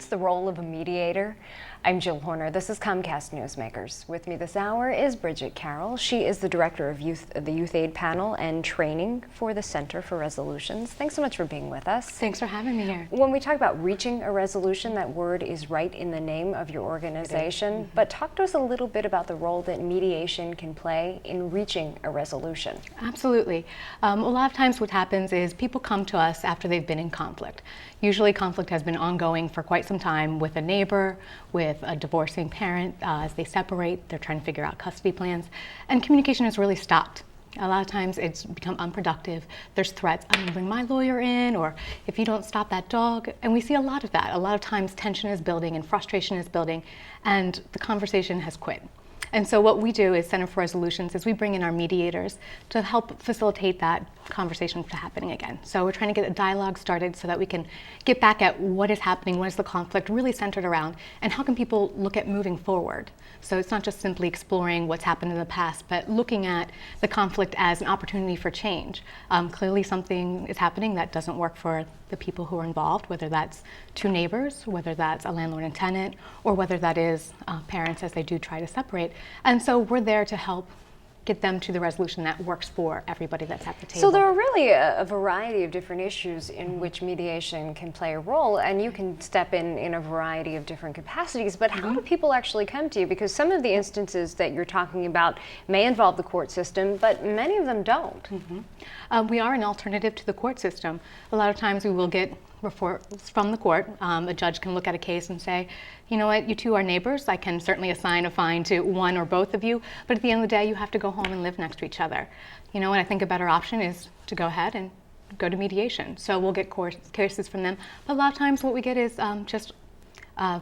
the role of a mediator? I'm Jill Horner. This is Comcast Newsmakers. With me this hour is Bridget Carroll. She is the director of the Youth Aid Panel and Training for the Center for Resolutions. Thanks so much for being with us. Thanks for having me here. When we talk about reaching a resolution, that word is right in the name of your organization. But talk to us a little bit about the role that mediation can play in reaching a resolution. Absolutely. A lot of times what happens is people come to us after they've been in conflict. Usually conflict has been ongoing for quite some time with a neighbor, with a divorcing parent. As they separate, they're trying to figure out custody plans, and communication has really stopped. A lot of times it's become unproductive. There's threats, I'm gonna bring my lawyer in, or if you don't stop that dog. And we see a lot of that. A lot of times tension is building and frustration is building, and the conversation has quit. And so what we do as Center for Resolutions is we bring in our mediators to help facilitate that conversation from happening again. So we're trying to get a dialogue started so that we can get back at what is happening, what is the conflict really centered around, and how can people look at moving forward. So it's not just simply exploring what's happened in the past, but looking at the conflict as an opportunity for change. Clearly something is happening that doesn't work for the people who are involved, whether that's two neighbors, whether that's a landlord and tenant, or whether that is parents as they do try to separate. And so we're there to help get them to the resolution that works for everybody that's at the table. So there are really a variety of different issues in which mediation can play a role, and you can step in a variety of different capacities, but how do people actually come to you? Because some of the instances that you're talking about may involve the court system, but many of them don't. We are an alternative to the court system. A lot of times we will get reports from the court. A judge can look at a case and say, you know what, you two are neighbors. I can certainly assign a fine to one or both of you, but at the end of the day, you have to go home and live next to each other. You know, and I think a better option is to go ahead and go to mediation. So we'll get cases from them. But a lot of times what we get is just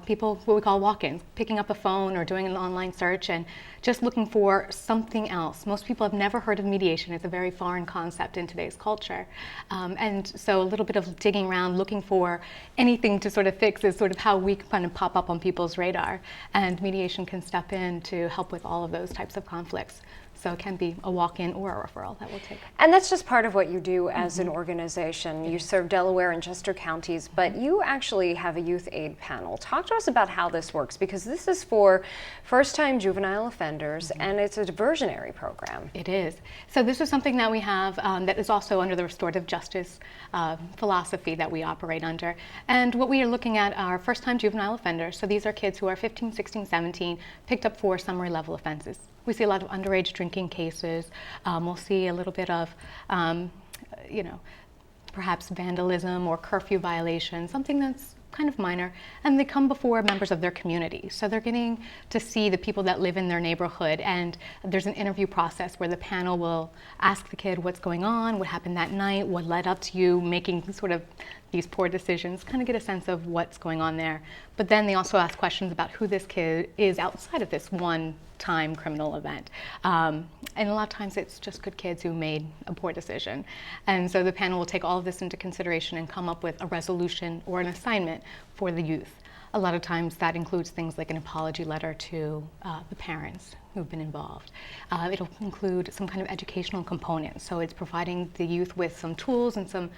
people, what we call walk-ins, picking up a phone or doing an online search and just looking for something else. Most people have never heard of mediation. It's a very foreign concept in today's culture. And so a little bit of digging around, looking for anything to sort of fix is sort of how we kind of pop up on people's radar. And mediation can step in to help with all of those types of conflicts. So it can be a walk-in or a referral that we'll take. And that's just part of what you do as an organization. You serve Delaware and Chester counties, but you actually have a youth aid panel. Talk to us about how this works, because this is for first-time juvenile offenders, and it's a diversionary program. It is. So this is something that we have that is also under the restorative justice philosophy that we operate under. And what we are looking at are first-time juvenile offenders. So these are kids who are 15, 16, 17, picked up for summary level offenses. We see a lot of underage drinking cases. We'll see a little bit of, you know, perhaps vandalism or curfew violation, something that's kind of minor, and they come before members of their community. So they're getting to see the people that live in their neighborhood, and there's an interview process where the panel will ask the kid what's going on, what happened that night, what led up to you making sort of these poor decisions, kind of get a sense of what's going on there. But then they also ask questions about who this kid is outside of this one-time criminal event. And a lot of times it's just good kids who made a poor decision. And so the panel will take all of this into consideration and come up with a resolution or an assignment for the youth. A lot of times that includes things like an apology letter to the parents who've been involved. It'll include some kind of educational component. So it's providing the youth with some tools and some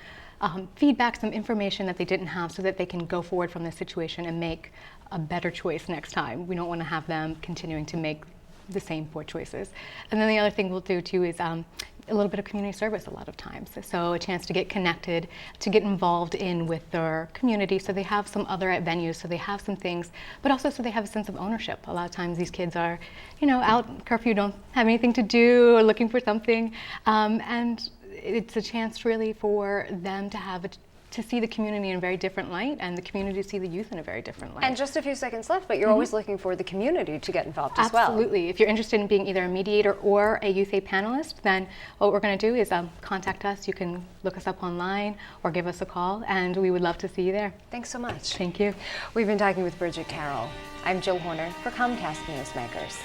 feedback, some information that they didn't have so that they can go forward from this situation and make a better choice next time. We don't want to have them continuing to make the same poor choices. And then the other thing we'll do too is a little bit of community service a lot of times. So a chance to get connected, to get involved in with their community so they have some other venues, so they have some things, but also so they have a sense of ownership. A lot of times these kids are, you know, out curfew, don't have anything to do or looking for something. And it's a chance really for them to have to see the community in a very different light, and the community to see the youth in a very different light. And just a few seconds left, but you're always looking for the community to get involved as well. Absolutely. If you're interested in being either a mediator or a youth aid panelist, then what we're going to do is contact us. You can look us up online or give us a call, and we would love to see you there. Thanks so much. Thank you. We've been talking with Bridget Carroll. I'm Jill Horner for Comcast Newsmakers.